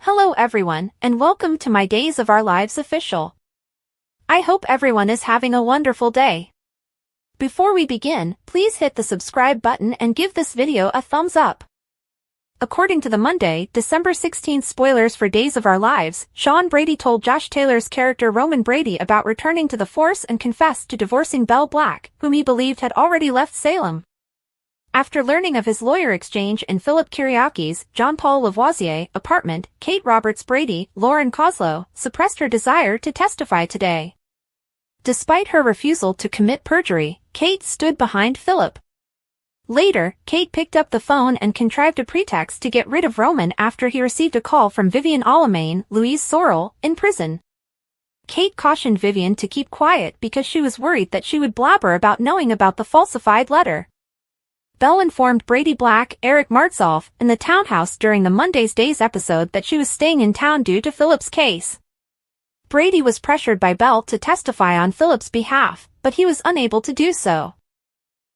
Hello everyone, and welcome to my Days of Our Lives official. I hope everyone is having a wonderful day. Before we begin, please hit the subscribe button and give this video a thumbs up. According to the Monday, December 16th spoilers for Days of Our Lives, Sean Brady told Josh Taylor's character Roman Brady about returning to the force and confessed to divorcing Belle Black, whom he believed had already left Salem. After learning of his lawyer exchange in Philip Kiriaki's, John Paul Lavoisier, apartment, Kate Roberts Brady, Lauren Koslow, suppressed her desire to testify today. Despite her refusal to commit perjury, Kate stood behind Philip. Later, Kate picked up the phone and contrived a pretext to get rid of Roman after he received a call from Vivian Alamain, Louise Sorrell, in prison. Kate cautioned Vivian to keep quiet because she was worried that she would blabber about knowing about the falsified letter. Belle informed Brady Black, Eric Martsolf, in the townhouse during the Monday's Days episode that she was staying in town due to Philip's case. Brady was pressured by Belle to testify on Philip's behalf, but he was unable to do so.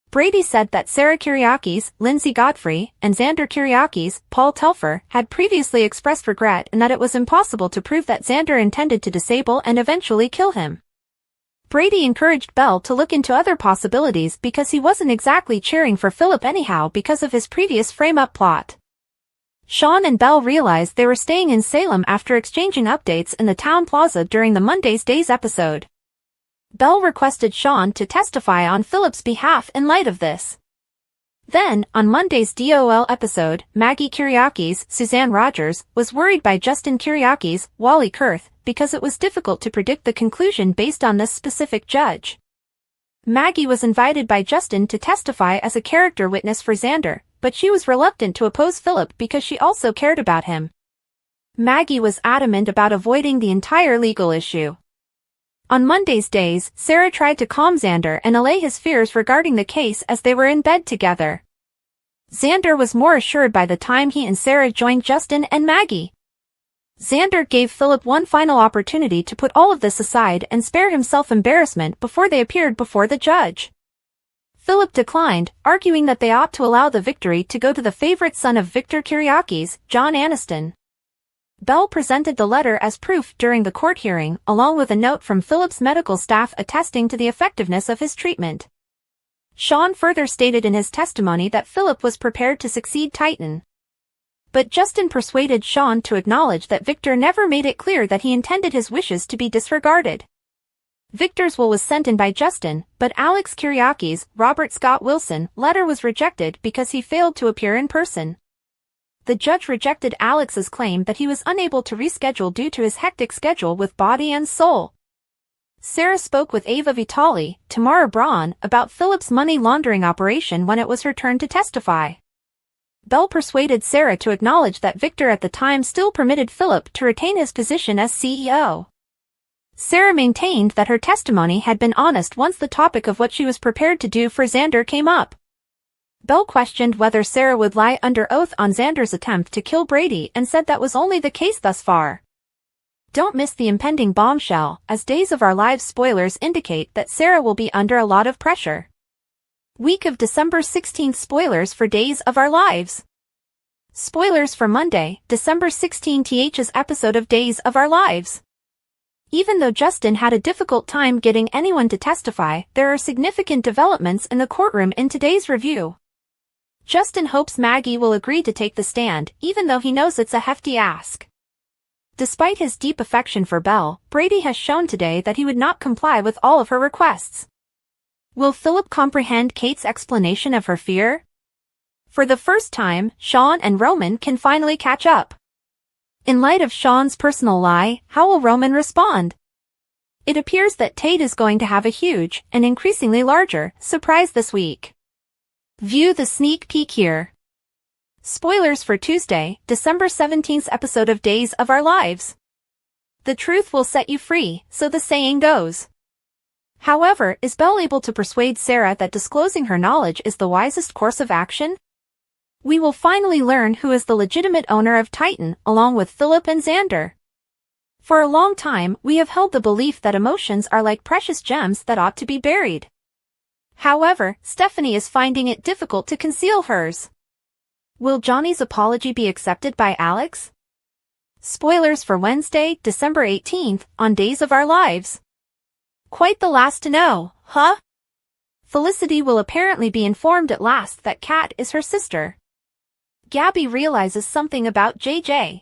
Brady said that Sarah Kiriakis, Lindsay Godfrey, and Xander Kiriakis, Paul Telfer, had previously expressed regret and that it was impossible to prove that Xander intended to disable and eventually kill him. Brady encouraged Belle to look into other possibilities because he wasn't exactly cheering for Philip anyhow because of his previous frame-up plot. Sean and Belle realized they were staying in Salem after exchanging updates in the town plaza during the Monday's Days episode. Belle requested Sean to testify on Philip's behalf in light of this. Then, on Monday's DOOL episode, Maggie Kiriakis, Suzanne Rogers, was worried by Justin Kiriakis, Wally Kurth, because it was difficult to predict the conclusion based on this specific judge. Maggie was invited by Justin to testify as a character witness for Xander, but she was reluctant to oppose Philip because she also cared about him. Maggie was adamant about avoiding the entire legal issue. On Monday's Days, Sarah tried to calm Xander and allay his fears regarding the case as they were in bed together. Xander was more assured by the time he and Sarah joined Justin and Maggie. Xander gave Philip one final opportunity to put all of this aside and spare himself embarrassment before they appeared before the judge. Philip declined, arguing that they ought to allow the victory to go to the favorite son of Victor Kiriakis, John Aniston. Belle presented the letter as proof during the court hearing, along with a note from Philip's medical staff attesting to the effectiveness of his treatment. Sean further stated in his testimony that Philip was prepared to succeed Titan. But Justin persuaded Sean to acknowledge that Victor never made it clear that he intended his wishes to be disregarded. Victor's will was sent in by Justin, but Alex Kiriakis' Robert Scott Wilson letter was rejected because he failed to appear in person. The judge rejected Alex's claim that he was unable to reschedule due to his hectic schedule with Body and Soul. Sarah spoke with Ava Vitali, Tamara Braun, about Philip's money laundering operation when it was her turn to testify. Belle persuaded Sarah to acknowledge that Victor at the time still permitted Philip to retain his position as CEO. Sarah maintained that her testimony had been honest once the topic of what she was prepared to do for Xander came up. Belle questioned whether Sarah would lie under oath on Xander's attempt to kill Brady and said that was only the case thus far. Don't miss the impending bombshell, as Days of Our Lives spoilers indicate that Sarah will be under a lot of pressure. Week of December 16th spoilers for Days of Our Lives. Spoilers for Monday, December 16th's episode of Days of Our Lives. Even though Justin had a difficult time getting anyone to testify, there are significant developments in the courtroom in today's review. Justin hopes Maggie will agree to take the stand, even though he knows it's a hefty ask. Despite his deep affection for Belle, Brady has shown today that he would not comply with all of her requests. Will Philip comprehend Kate's explanation of her fear? For the first time, Sean and Roman can finally catch up. In light of Sean's personal lie, how will Roman respond? It appears that Tate is going to have a huge, and increasingly larger, surprise this week. View the sneak peek here. Spoilers for Tuesday, December 17th episode of Days of Our Lives. The truth will set you free, so the saying goes. However, is Belle able to persuade Sarah that disclosing her knowledge is the wisest course of action? We will finally learn who is the legitimate owner of Titan, along with Philip and Xander. For a long time, we have held the belief that emotions are like precious gems that ought to be buried. However, Stephanie is finding it difficult to conceal hers. Will Johnny's apology be accepted by Alex? Spoilers for Wednesday, December 18th, on Days of Our Lives. Quite the last to know, huh? Felicity will apparently be informed at last that Kat is her sister. Gabby realizes something about JJ.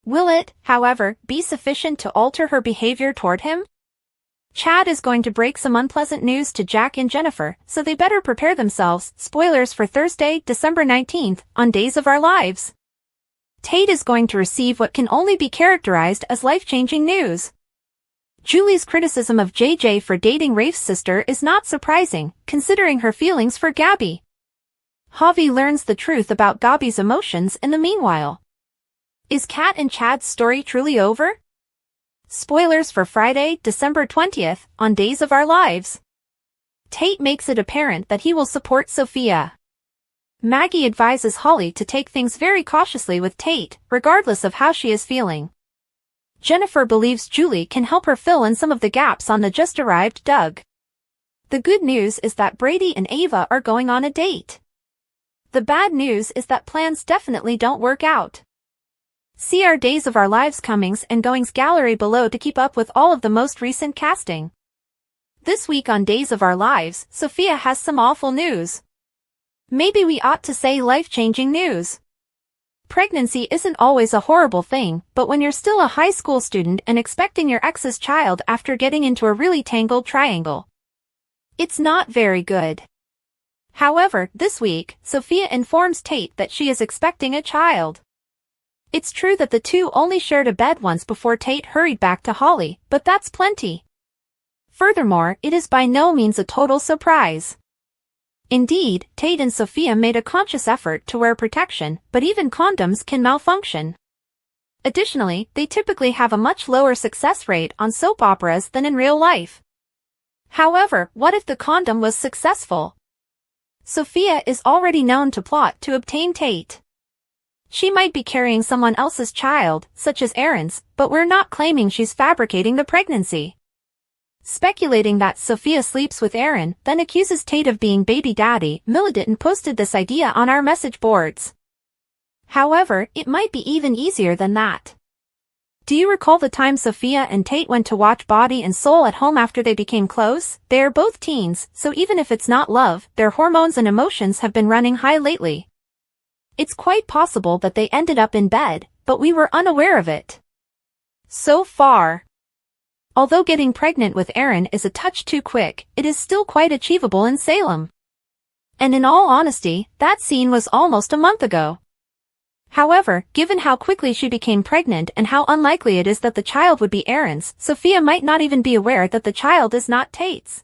Will it, however, be sufficient to alter her behavior toward him? Chad is going to break some unpleasant news to Jack and Jennifer, so they better prepare themselves. Spoilers for Thursday, December 19th, on Days of Our Lives. Tate is going to receive what can only be characterized as life-changing news. Julie's criticism of JJ for dating Rafe's sister is not surprising, considering her feelings for Gabby. Javi learns the truth about Gabby's emotions in the meanwhile. Is Kat and Chad's story truly over? Spoilers for Friday, December 20th, on Days of Our Lives. Tate makes it apparent that he will support Sophia. Maggie advises Holly to take things very cautiously with Tate, regardless of how she is feeling. Jennifer believes Julie can help her fill in some of the gaps on the just-arrived Doug. The good news is that Brady and Ava are going on a date. The bad news is that plans definitely don't work out. See our Days of Our Lives comings and goings gallery below to keep up with all of the most recent casting. This week on Days of Our Lives, Sophia has some awful news. Maybe we ought to say life-changing news. Pregnancy isn't always a horrible thing, but when you're still a high school student and expecting your ex's child after getting into a really tangled triangle, it's not very good. However, this week, Sophia informs Tate that she is expecting a child. It's true that the two only shared a bed once before Tate hurried back to Holly, but that's plenty. Furthermore, it is by no means a total surprise. Indeed, Tate and Sophia made a conscious effort to wear protection, but even condoms can malfunction. Additionally, they typically have a much lower success rate on soap operas than in real life. However, what if the condom was successful? Sophia is already known to plot to obtain Tate. She might be carrying someone else's child, such as Aaron's, but we're not claiming she's fabricating the pregnancy. Speculating that Sophia sleeps with Aaron, then accuses Tate of being baby daddy, Militant posted this idea on our message boards. However, it might be even easier than that. Do you recall the time Sophia and Tate went to watch Body and Soul at home after they became close? They are both teens, so even if it's not love, their hormones and emotions have been running high lately. It's quite possible that they ended up in bed, but we were unaware of it. So far. Although getting pregnant with Aaron is a touch too quick, it is still quite achievable in Salem. And in all honesty, that scene was almost a month ago. However, given how quickly she became pregnant and how unlikely it is that the child would be Aaron's, Sophia might not even be aware that the child is not Tate's.